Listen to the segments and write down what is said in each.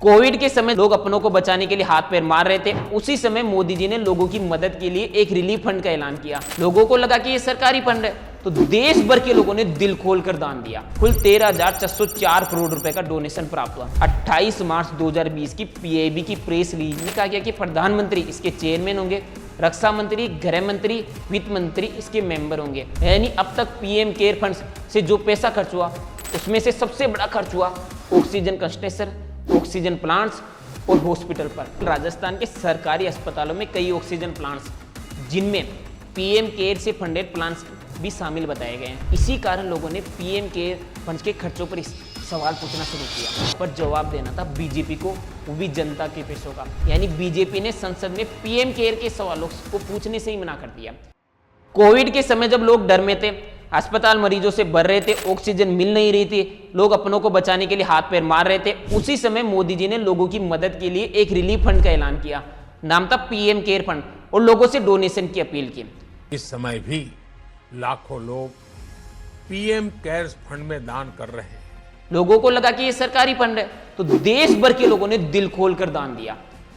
Covid के समय लोग अपनों को बचाने के लिए हाथ पैर मार रहे थे। उसी समय मोदी जी ने लोगों की मदद के लिए एक रिलीफ फंड का ऐलान किया। लोगों को लगा कि ये सरकारी फंड है, तो देश भर के लोगों ने दिल खोलकर दान दिया। कुल 13,404 करोड़ रुपए का डोनेशन प्राप्त हुआ। 28 मार्च 2020 की पीएबी की प्रेस रिलीज में कहा गया कि प्रधानमंत्री इसके चेयरमैन होंगे, रक्षा मंत्री, गृह मंत्री, वित्त मंत्री इसके मेंबर होंगे। यानी अब तक पीएम केयर फंड से जो पैसा खर्च हुआ उसमें से सबसे बड़ा खर्च हुआ ऑक्सीजन कंसंट्रेटर, ऑक्सीजन प्लांट्स और हॉस्पिटल पर। राजस्थान के सरकारी अस्पतालों में कई ऑक्सीजन प्लांट्स जिनमें पीएम केयर से फंडेड प्लांट्स भी शामिल बताए गए हैं। इसी कारण लोगों ने पीएम केयर फंड के खर्चों पर सवाल पूछना शुरू किया, पर जवाब देना था बीजेपी को, वो भी जनता के पैसों का। यानी बीजेपी ने संसद में पीएम केयर के सवालों को पूछने से ही मना कर दिया। कोविड के समय जब लोग डर में थे, अस्पताल मरीजों से भर रहे थे, ऑक्सीजन मिल नहीं रही थी, लोग अपनों को बचाने के लिए हाथ पैर मार रहे थे, उसी समय मोदी जी ने लोगों की मदद के लिए एक रिलीफ फंड का ऐलान किया। नाम था पीएम केयर फंड, और लोगों से डोनेशन की अपील की। इस समय भी लाखों लोग पीएम केयर्स फंड में दान कर रहे हैं। लोगों को लगा कि ये सरकारी फंड है, तो देश भर के लोगों ने दिल खोलकर दान दिया।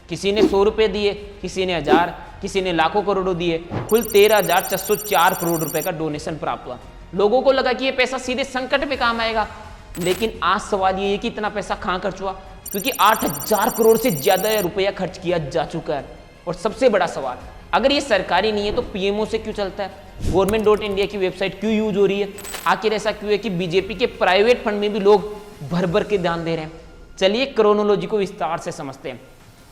किसी ने 100 रुपए दिए, किसी ने 1000, किसी ने लाखों करोड़ों दिए। कुल 13,404 करोड़ रुपए का डोनेशन प्राप्त हुआ। लोगों को लगा कि ये पैसा सीधे संकट में काम आएगा, लेकिन आज सवाल ये है कि इतना पैसा कहां खर्च हुआ, क्योंकि 8,000 करोड़ से ज्यादा रुपया खर्च किया जा चुका है। और सबसे बड़ा सवाल, अगर ये सरकारी नहीं है तो पीएमओ से क्यों चलता है? government.india की वेबसाइट क्यों यूज हो रही है? आखिर ऐसा क्यों है कि बीजेपी के प्राइवेट फंड में भी लोग भर भर के दान दे रहे हैं? चलिए क्रोनोलॉजी को विस्तार से समझते हैं।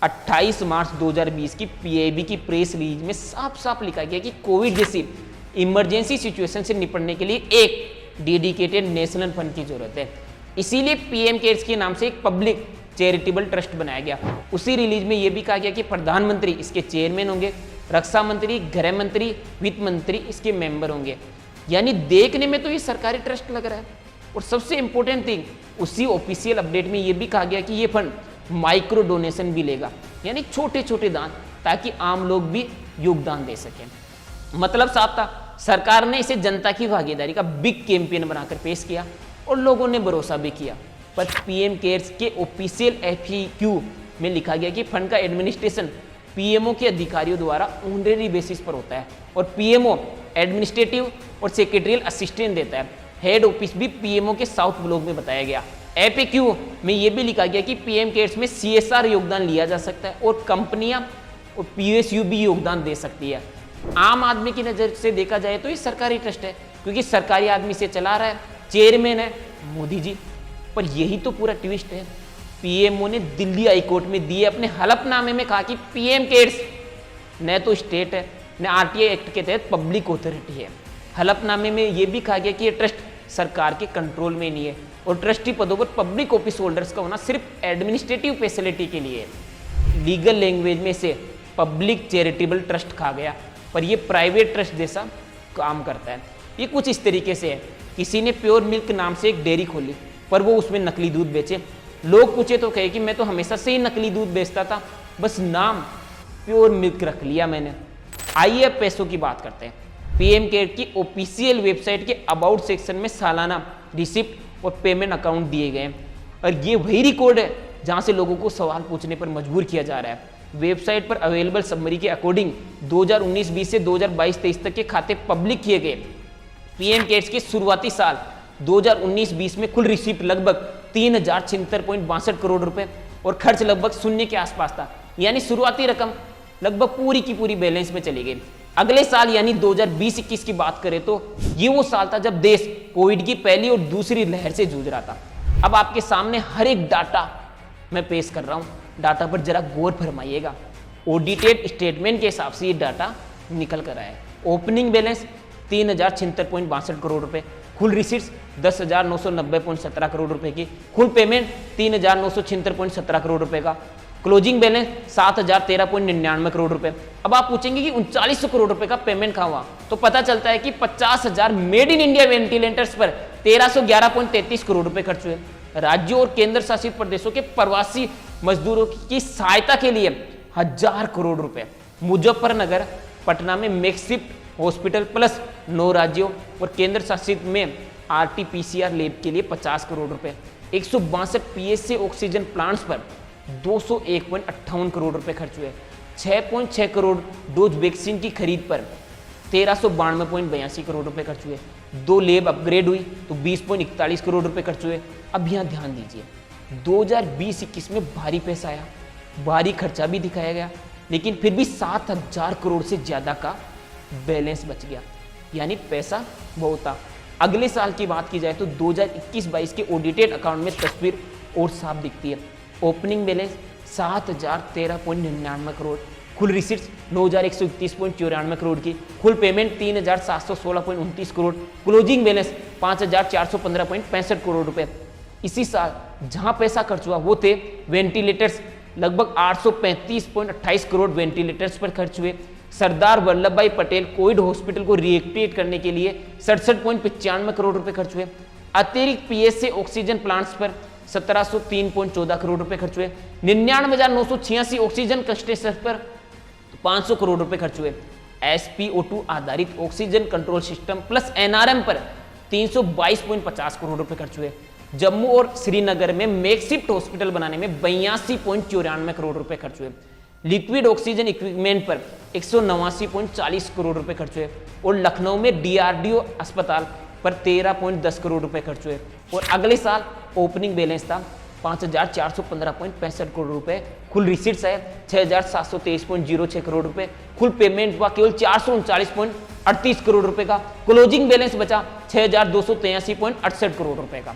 28 मार्च 2020 की पीएबी की प्रेस रिलीज में साफ साफ लिखा गया कि कोविड जैसी इमरजेंसी सिचुएशन से निपटने के लिए एक डेडिकेटेड नेशनल फंड की जरूरत है। इसीलिए पीएम केयर्स के नाम से एक पब्लिक चैरिटेबल ट्रस्ट बनाया गया। उसी रिलीज में यह भी कहा गया कि प्रधानमंत्री इसके चेयरमैन होंगे, रक्षा मंत्री, गृह मंत्री, वित्त मंत्री इसके मेंबर होंगे। यानी देखने में तो ये सरकारी ट्रस्ट लग रहा है। और सबसे इंपॉर्टेंट थिंग, उसी ऑफिशियल अपडेट में यह भी कहा गया कि ये फंड माइक्रो डोनेशन भी लेगा, यानी छोटे छोटे दान, ताकि आम लोग भी योगदान दे सकें। मतलब साफ था, सरकार ने इसे जनता की भागीदारी का बिग कैंपेन बनाकर पेश किया और लोगों ने भरोसा भी किया। पर पीएम केयर्स के ऑफिशियल FAQ में लिखा गया कि फंड का एडमिनिस्ट्रेशन पीएमओ के अधिकारियों द्वारा ऑनरेरी बेसिस पर होता है, और पीएमओ एडमिनिस्ट्रेटिव और सेक्रेटरियल असिस्टेंट देता है। हेड ऑफिस भी पीएमओ के साउथ ब्लॉक में बताया गया। FAQ में यह भी लिखा गया कि पीएम केयर्स में CSR योगदान लिया जा सकता है और कंपनियां और PSU भी योगदान दे सकती है। आम आदमी की नज़र से देखा जाए तो ये सरकारी ट्रस्ट है, क्योंकि सरकारी आदमी से चला रहा है, चेयरमैन है मोदी जी। पर यही तो पूरा ट्विस्ट है। पीएमओ ने दिल्ली हाईकोर्ट में दिए अपने हलफनामे में कहा कि पीएम केयर्स न तो स्टेट है, न RTI एक्ट के तहत पब्लिक ऑथोरिटी है। हलफनामे में यह भी कहा गया कि यह ट्रस्ट सरकार के कंट्रोल में नहीं है, और ट्रस्टी पदों पर पब्लिक ऑफिस होल्डर्स का होना सिर्फ एडमिनिस्ट्रेटिव फैसिलिटी के लिए है। लीगल लैंग्वेज में से पब्लिक चैरिटेबल ट्रस्ट कहा गया, पर यह प्राइवेट ट्रस्ट जैसा काम करता है। ये कुछ इस तरीके से है, किसी ने प्योर मिल्क नाम से एक डेयरी खोली, पर वो उसमें नकली दूध बेचे। लोग पूछे तो कहे कि मैं तो हमेशा से ही नकली दूध बेचता था, बस नाम प्योर मिल्क रख लिया मैंने। आइए अब पैसों की बात करते हैं। पीएम केयर की ऑफिशियल वेबसाइट के अबाउट सेक्शन में सालाना रिसिप्ट और पेमेंट अकाउंट दिए गए हैं, और ये वही रिकॉर्ड है जहां से लोगों को सवाल पूछने पर मजबूर किया जा रहा है। वेबसाइट पर अवेलेबल समरी के अकॉर्डिंग 2019-20 से 2022-23 तक के खाते पब्लिक किए गए। पीएम केयर्स के शुरुआती साल 2019-20 में कुल रिसिप्ट लगभग 3,076.62 करोड़ रुपए और खर्च लगभग शून्य के आसपास था। यानी शुरुआती रकम लगभग पूरी की पूरी बैलेंस में चली गई। अगले साल यानी 2020-21 की बात करें तो ये वो साल था जब देश कोविड की पहली और दूसरी लहर से जूझ रहा था। अब आपके सामने हर एक डाटा मैं पेश कर रहा हूं, डाटा पर जरा गौर फरमाइएगा। ऑडिटेड स्टेटमेंट के हिसाब से ये डाटा निकल कर आया है। ओपनिंग बैलेंस 3,076.62 करोड़ रुपए, कुल रिसीट्स 10,990.17 करोड़ रुपए की, कुल पेमेंट 3,976.17 करोड़ रुपए का, क्लोजिंग बैलेंस 7,013.99 करोड़ रुपए। अब आप पूछेंगे कि 3900 करोड़ रुपए का पेमेंट कहाँ हुआ, तो पता चलता है कि 50,000 मेड इन इंडिया वेंटिलेटर्स पर 1,311.33 करोड़ रुपए खर्च हुए। राज्यों और केंद्र शासित प्रदेशों के प्रवासी मजदूरों की सहायता के लिए 1,000 करोड़ रुपए। मुजफ्फरनगर, पटना में मेकशिफ्ट हॉस्पिटल प्लस 9 राज्यों और केंद्र शासित में RT-PCR लैब के लिए 50 करोड़ रुपए। 162 PSA ऑक्सीजन प्लांट्स पर 201.58 करोड़ रुपए खर्च हुए। 6.6 करोड़ डोज वैक्सीन की खरीद पर 1392.82 करोड़ रुपए खर्च हुए। 2 लैब अपग्रेड हुई तो 20.41 करोड़ रुपए खर्च हुए। अब यहाँ ध्यान दीजिए, 2020-21 में भारी पैसा आया, भारी खर्चा भी दिखाया गया, लेकिन फिर भी 7,000 करोड़ से ज्यादा का बैलेंस बच गया, यानी पैसा बहुत था। अगले साल की बात की जाए तो 2021-22 के ऑडिटेड अकाउंट में तस्वीर और साफ दिखती है। ओपनिंग बैलेंस 7,013.99 करोड़, कुल रिसीट्स 9,131.94 करोड़ की, कुल payment 3,716.29 crore, closing balance 5,415.65 crore रुपए। इसी साल जहां पैसा खर्च हुआ वो थे वेंटिलेटर्स, लगभग 835.28 करोड़ वेंटिलेटर्स पर खर्च हुए। सरदार वल्लभ भाई पटेल कोविड हॉस्पिटल को रिएक्टिवेट करने के लिए 67.95 करोड़ रुपए खर्च हुए। अतिरिक्त पीएसए ऑक्सीजन प्लांट्स पर 1703.14 करोड़ रुपए खर्च हुए। 99,986 ऑक्सीजन कंस्ट्रेशर पर 500 करोड़ रुपए खर्च हुए। SpO2 आधारित oxygen control system plus NRM पर 322.50 करोड़ रुपए खर्च हुए। जम्मू और श्रीनगर में मेकशिफ्ट हॉस्पिटल बनाने में 82.94 करोड़ रुपए खर्च हुए। लिक्विड ऑक्सीजन इक्विपमेंट पर 189.40 करोड़ रुपए खर्च हुए और लखनऊ में DRDO अस्पताल पर 13.10 करोड़ रुपए खर्च हुए। और अगले साल ओपनिंग बैलेंस था 5,415.65 करोड़ रुपए, कुल रिसीट्स है 6,723.06 करोड़ रुपए, कुल पेमेंट हुआ केवल 439.38 करोड़ रुपए का, क्लोजिंग बैलेंस बचा 6,283.68 करोड़ रुपए का।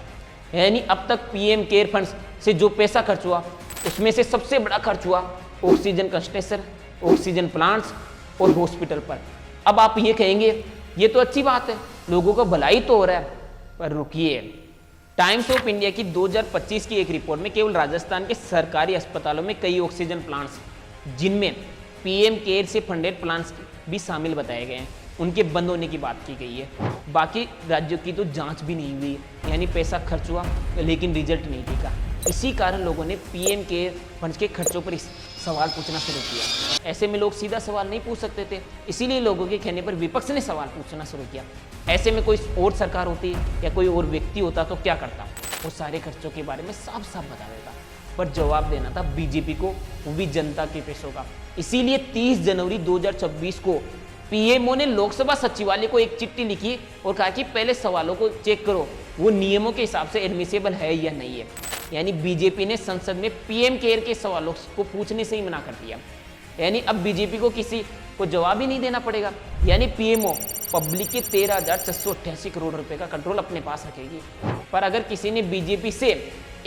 यानी अब तक पीएम केयर फंड से जो पैसा खर्च हुआ उसमें से सबसे बड़ा खर्च हुआ ऑक्सीजन कंस्ट्रेशर, ऑक्सीजन प्लांट्स और हॉस्पिटल पर। अब आप ये कहेंगे ये तो अच्छी बात है, लोगों का भलाई तो हो रहा है, पर रुकिए। टाइम्स ऑफ इंडिया की 2025 की एक रिपोर्ट में केवल राजस्थान के सरकारी अस्पतालों में कई ऑक्सीजन प्लांट्स, जिनमें पीएम केयर से फंडेड प्लांट्स भी शामिल बताए गए हैं, उनके बंद होने की बात की गई है। बाकी राज्यों की तो जांच भी नहीं हुई, यानी पैसा खर्च हुआ लेकिन रिजल्ट नहीं दिखा। इसी कारण लोगों ने पीएम केयर फंड के खर्चों पर सवाल पूछना शुरू किया। ऐसे में लोग सीधा सवाल नहीं पूछ सकते थे, इसीलिए लोगों के कहने पर विपक्ष ने सवाल पूछना शुरू किया। ऐसे में कोई और सरकार होती या कोई और व्यक्ति होता तो क्या करता, वो सारे खर्चों के बारे में साफ साफ बता देता, पर जवाब देना था बीजेपी को, वो भी जनता के पैसों का। इसीलिए 30 जनवरी 2026 को पीएमओ ने लोकसभा सचिवालय को एक चिट्ठी लिखी और कहा कि पहले सवालों को चेक करो, वो नियमों के हिसाब से एडमिसेबल है या नहीं है। यानी बीजेपी ने संसद में पीएम केयर के सवालों को पूछने से ही मना कर दिया। यानी अब बीजेपी को किसी को जवाब ही नहीं देना पड़ेगा। यानी पीएमओ पब्लिक के 13,688 करोड़ रुपए का कंट्रोल अपने पास रखेगी, पर अगर किसी ने बीजेपी से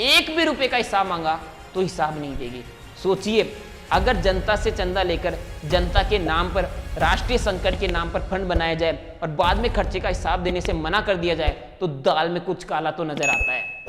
एक भी रुपए का हिसाब मांगा तो हिसाब नहीं देगी। सोचिए, अगर जनता से चंदा लेकर जनता के नाम पर, राष्ट्रीय संकट के नाम पर फंड बनाया जाए और बाद में खर्चे का हिसाब देने से मना कर दिया जाए तो दाल में कुछ काला तो नजर आता है।